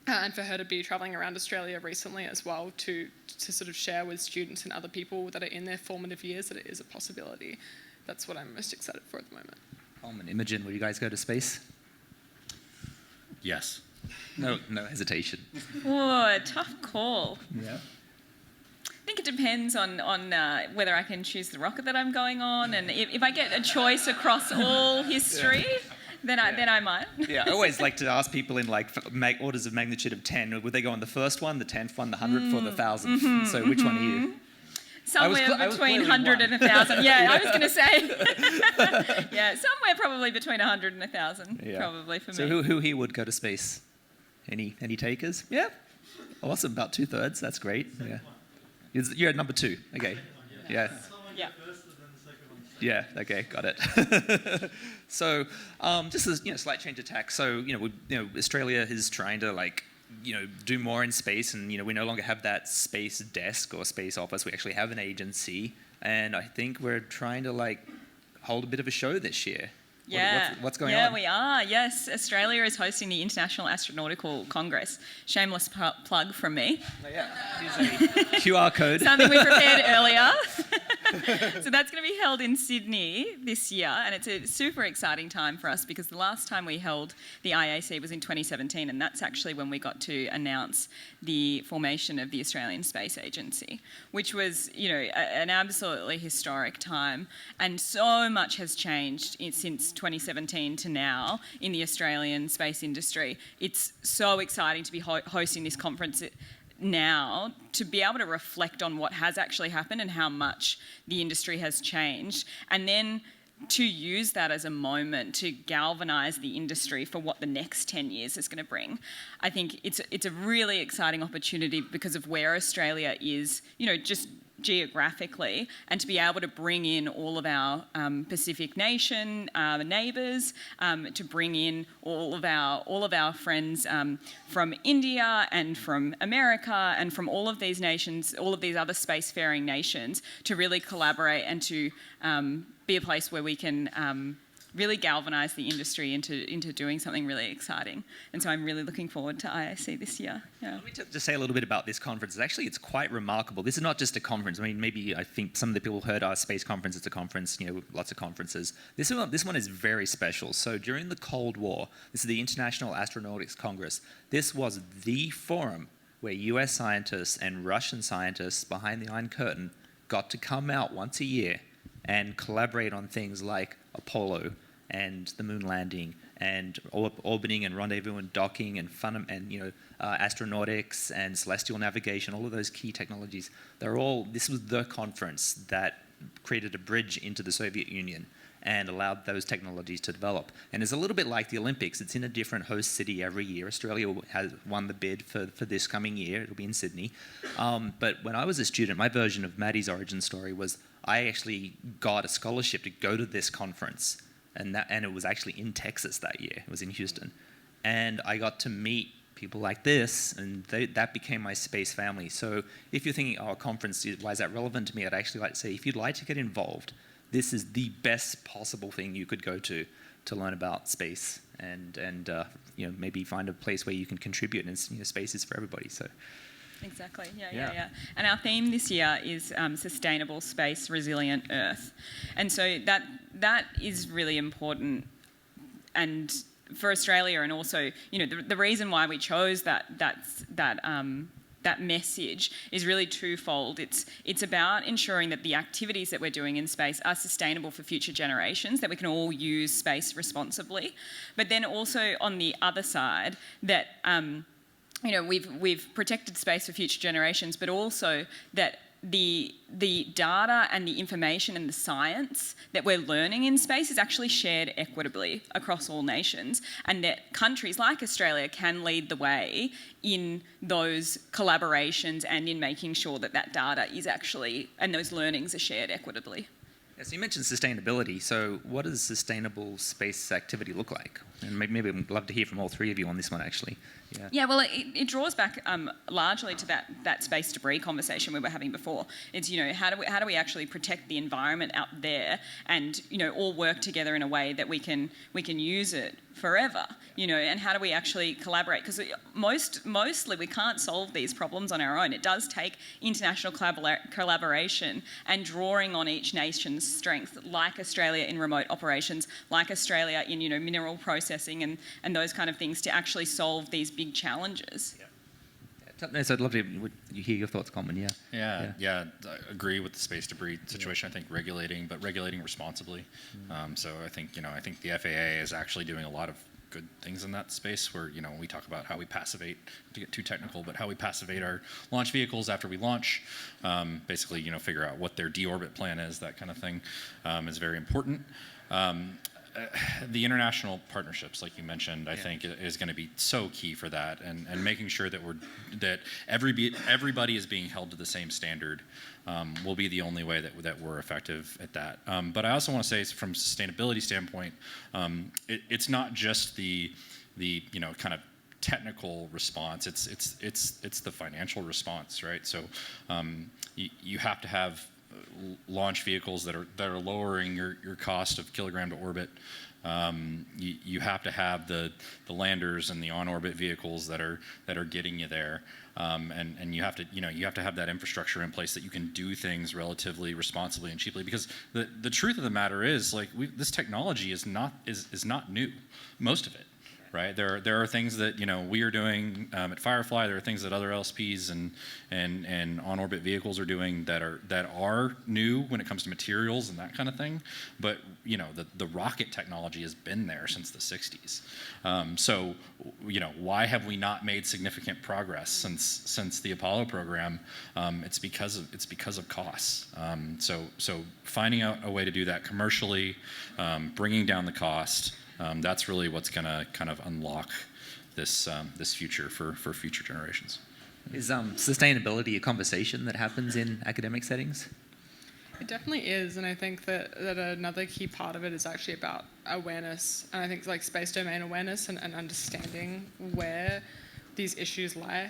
And for her to be travelling around Australia recently as well to sort of share with students and other people that are in their formative years that it is a possibility. That's what I'm most excited for at the moment. Coleman, Imogen, will you guys go to space? Yes. No hesitation. Oh, tough call. Yeah. I think it depends on whether I can choose the rocket that I'm going on, and if I get a choice across all history, then I might. Yeah, I always like to ask people in orders of magnitude of 10. Would they go on the first one, the 10th one, the 100th, or the 1000th? Mm-hmm, so which one are you? Somewhere between 100 and 1,000. Yeah, I was going to say. Yeah, somewhere probably between 100 and 1,000, probably for me. So who here would go to space? Any takers? Yeah. Awesome. About 2/3. That's great. Yeah. You're at number 2. Okay. Yeah. Yeah. Yeah. Okay. Got it. So just as slight change of tack. So Australia is trying to do more in space, and we no longer have that space desk or space office. We actually have an agency, and I think we're trying to hold a bit of a show this year. Yeah. What's going on? Yeah, we are. Yes, Australia is hosting the International Astronautical Congress. Shameless plug from me. Oh, yeah. Here's a QR code. Something we prepared earlier. So that's going to be held in Sydney this year, and it's a super exciting time for us because the last time we held the IAC was in 2017, and that's actually when we got to announce the formation of the Australian Space Agency, which was, an absolutely historic time, and so much has changed since 2017 to now in the Australian space industry. It's so exciting to be hosting this conference now, to be able to reflect on what has actually happened and how much the industry has changed, and then to use that as a moment to galvanise the industry for what the next 10 years is going to bring. I think it's a really exciting opportunity because of where Australia is, just geographically, and to be able to bring in all of our Pacific nation neighbours, to bring in all of our friends from India and from America and from all of these nations, all of these other spacefaring nations, to really collaborate and to be a place where we can really galvanise the industry into doing something really exciting. And so I'm really looking forward to IAC this year. Yeah. Let me just say a little bit about this conference. Actually, it's quite remarkable. This is not just a conference. I mean, I think some of the people heard our space conference. It's a conference, lots of conferences. This one is very special. So during the Cold War, this is the International Astronautics Congress. This was the forum where US scientists and Russian scientists behind the Iron Curtain got to come out once a year and collaborate on things like Apollo and the moon landing and orbiting and rendezvous and docking and astronautics and celestial navigation, all of those key technologies. This was the conference that created a bridge into the Soviet Union and allowed those technologies to develop. And it's a little bit like the Olympics. It's in a different host city every year. Australia has won the bid for this coming year. It'll be in Sydney. But when I was a student, my version of Maddie's origin story was I actually got a scholarship to go to this conference. And it was actually in Texas that year. It was in Houston. And I got to meet people like this, and that became my space family. So if you're thinking, a conference, why is that relevant to me? I'd actually like to say, if you'd like to get involved, this is the best possible thing you could go to learn about space and maybe find a place where you can contribute. And space is for everybody. So. Exactly, yeah. And our theme this year is Sustainable Space, Resilient Earth. And so that is really important, and for Australia, and also, the reason why we chose that message is really twofold. It's about ensuring that the activities that we're doing in space are sustainable for future generations, that we can all use space responsibly, but then also on the other side that we've protected space for future generations, but also that the data and the information and the science that we're learning in space is actually shared equitably across all nations, and that countries like Australia can lead the way in those collaborations and in making sure that data is actually, and those learnings are shared equitably. Yeah, so you mentioned sustainability. So what does sustainable space activity look like? And maybe I'd love to hear from all three of you on this one, actually. Yeah, well, it draws back largely to that space debris conversation we were having before. It's, how do we actually protect the environment out there and, all work together in a way that we can use it forever, and how do we actually collaborate? Because mostly we can't solve these problems on our own. It does take international collaboration and drawing on each nation's strength, like Australia in remote operations, like Australia in, mineral processing and those kind of things, to actually solve these big challenges. So I'd love to hear your thoughts, Coleman. Yeah, I agree with the space debris situation. I think regulating responsibly. So I think the FAA is actually doing a lot of good things in that space where, we talk about how we passivate, to get too technical, but how we passivate our launch vehicles after we launch, basically, figure out what their deorbit plan is, that kind of thing, is very important. The international partnerships, like you mentioned, I think is going to be so key for that, and making sure that everybody is being held to the same standard will be the only way that we're effective at that. But I also want to say, from a sustainability standpoint, it's not just the kind of technical response. It's the financial response, right? So you have to have launch vehicles that are lowering your cost of kilogram to orbit. You have to have the landers and the on-orbit vehicles that are getting you there, and you have to have that infrastructure in place that you can do things relatively responsibly and cheaply. Because the truth of the matter is, like, this technology is not new, most of it. Right, there are things that we are doing at Firefly. There are things that other LSPs and on-orbit vehicles are doing that are new when it comes to materials and that kind of thing. But the rocket technology has been there since the 60s. So why have we not made significant progress since the Apollo program? It's because of costs. So finding out a way to do that commercially, bringing down the cost. That's really what's going to kind of unlock this future for future generations. Is sustainability a conversation that happens in academic settings? It definitely is, and I think that another key part of it is actually about awareness, and I think like space domain awareness and understanding where these issues lie.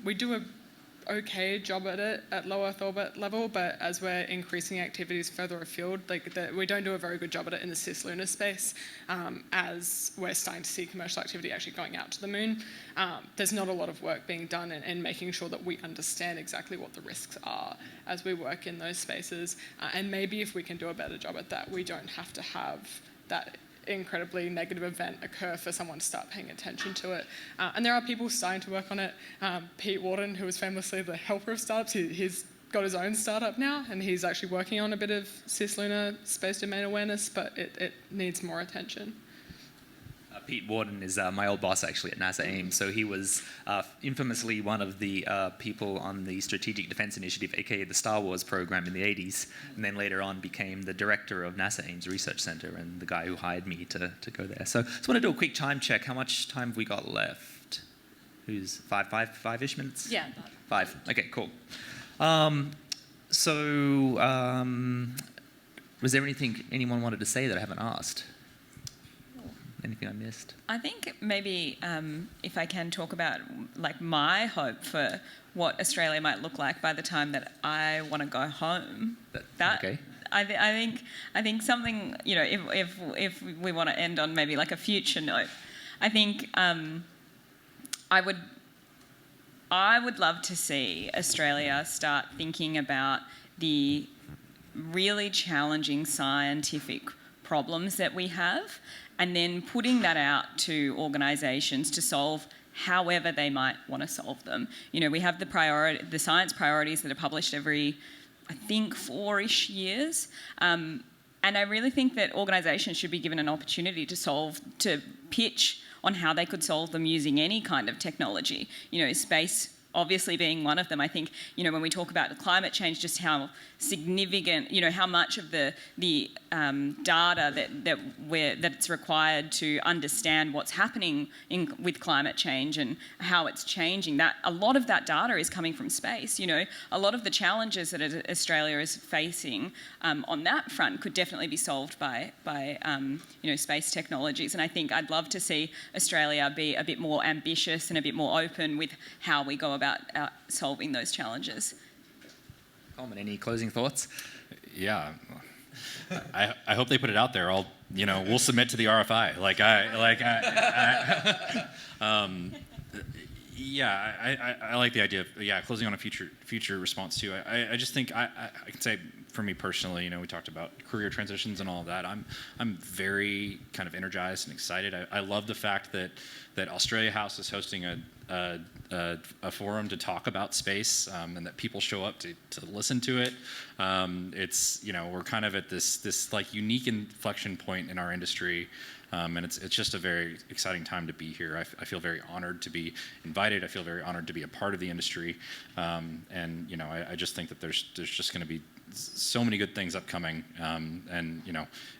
We do a okay job at it at low Earth orbit level, but as we're increasing activities further afield, we don't do a very good job at it in the cislunar space. As we're starting to see commercial activity actually going out to the moon, there's not a lot of work being done in making sure that we understand exactly what the risks are as we work in those spaces. And maybe if we can do a better job at that, we don't have to have that incredibly negative event occur for someone to start paying attention to it. And there are people starting to work on it. Pete Warden, who was famously the helper of startups, he's got his own startup now, and he's actually working on a bit of cislunar space domain awareness, but it needs more attention. Pete Warden is my old boss actually at NASA Ames, so he was infamously one of the people on the Strategic Defense Initiative, aka the Star Wars program in the 80s, and then later on became the director of NASA Ames Research Center and the guy who hired me to go there. So just want to do a quick time check. How much time have we got left? Who's five-ish minutes? Yeah. 5. Okay, cool. Was there anything anyone wanted to say that I haven't asked? Anything I missed? I think maybe if I can talk about like my hope for what Australia might look like by the time that I want to go home. Okay. I think something, if we want to end on maybe like a future note, I think I would love to see Australia start thinking about the really challenging scientific problems that we have, and then putting that out to organisations to solve however they might want to solve them. We have the science priorities that are published every, I think, 4-ish years. And I really think that organisations should be given an opportunity to pitch on how they could solve them using any kind of technology. Space obviously being one of them. I think, when we talk about climate change, just how significant, how much of the data that's required to understand what's happening with climate change and how it's changing, that a lot of that data is coming from space. A lot of the challenges that Australia is facing on that front could definitely be solved by space technologies. And I think I'd love to see Australia be a bit more ambitious and a bit more open with how we go about solving those challenges. Coleman, any closing thoughts? Yeah, I hope they put it out there. We'll submit to the RFI. I like the idea of closing on a future response too. I just think I can say for me personally, we talked about career transitions and all of that. I'm very kind of energized and excited. I love the fact that Australia House is hosting a forum to talk about space, and that people show up to listen to it. We're kind of at this like unique inflection point in our industry. And it's just a very exciting time to be here. I feel very honored to be invited. I feel very honored to be a part of the industry. I just think that there's just going to be so many good things upcoming.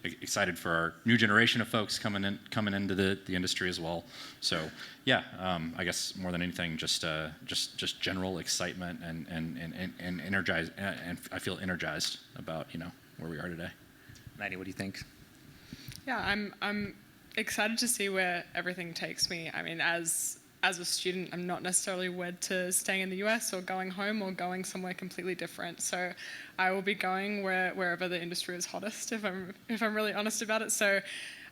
Excited for our new generation of folks coming into the industry as well. So I guess more than anything, just general excitement and energized. And I feel energized about where we are today. Maddie, what do you think? Yeah, I'm excited to see where everything takes me. I mean, as as a student, I'm not necessarily wed to staying in the US or going home or going somewhere completely different. So I will be going wherever the industry is hottest, if I'm really honest about it. So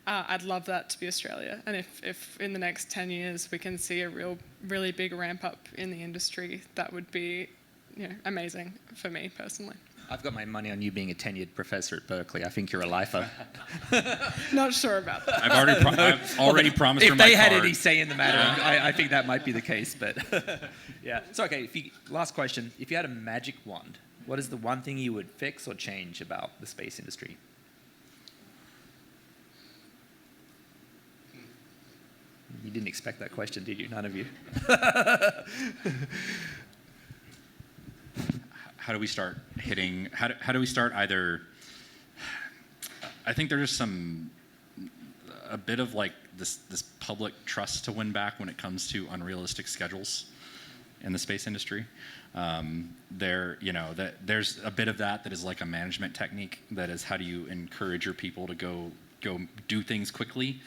I'd love that to be Australia. And if in the next 10 years we can see a really big ramp up in the industry, that would be, amazing for me personally. I've got my money on you being a tenured professor at Berkeley. I think you're a lifer. Not sure about that. I've already promised her If my they had card. any say in the matter, I think that might be the case. But yeah. So okay. Last question: if you had a magic wand, what is the one thing you would fix or change about the space industry? You didn't expect that question, did you? None of you. How do we start hitting? How do we start either? I think there's a bit of like this public trust to win back when it comes to unrealistic schedules in the space industry. There's a bit of that is like a management technique. That is, how do you encourage your people to go do things quickly?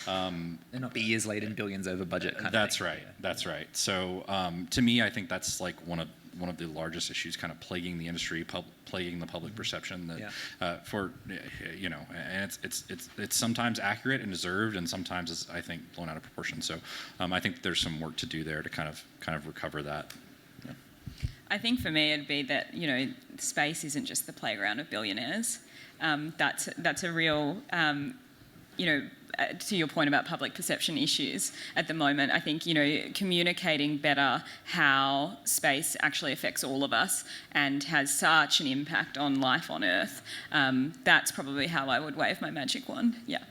And not be years late and billions over budget. That's right. That's right. So to me, I think that's like one of the largest issues kind of plaguing the industry, plaguing the public perception that and it's sometimes accurate and deserved, and sometimes it's, I think, blown out of proportion. So I think there's some work to do there to kind of recover that. Yeah. I think for me it'd be that, space isn't just the playground of billionaires. That's a real, to your point about public perception issues at the moment, I think, communicating better how space actually affects all of us and has such an impact on life on Earth, that's probably how I would wave my magic wand, yeah.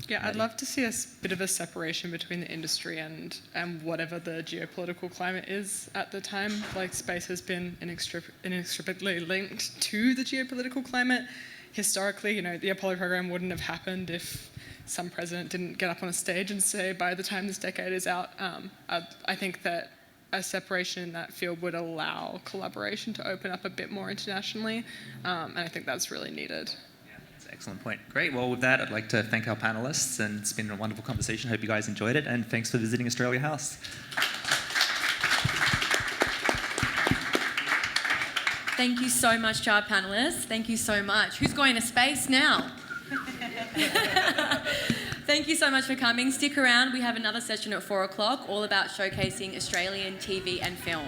Yeah, I'd love to see a bit of a separation between the industry and whatever the geopolitical climate is at the time. Like, space has been inextricably linked to the geopolitical climate. Historically, the Apollo program wouldn't have happened if some president didn't get up on a stage and say, by the time this decade is out, I think that a separation in that field would allow collaboration to open up a bit more internationally, and I think that's really needed. Yeah, that's an excellent point. Great. Well, with that, I'd like to thank our panelists, and it's been a wonderful conversation. Hope you guys enjoyed it, and thanks for visiting Australia House. Thank you so much to our panellists. Thank you so much. Who's going to space now? Thank you so much for coming. Stick around. We have another session at 4 o'clock all about showcasing Australian TV and film.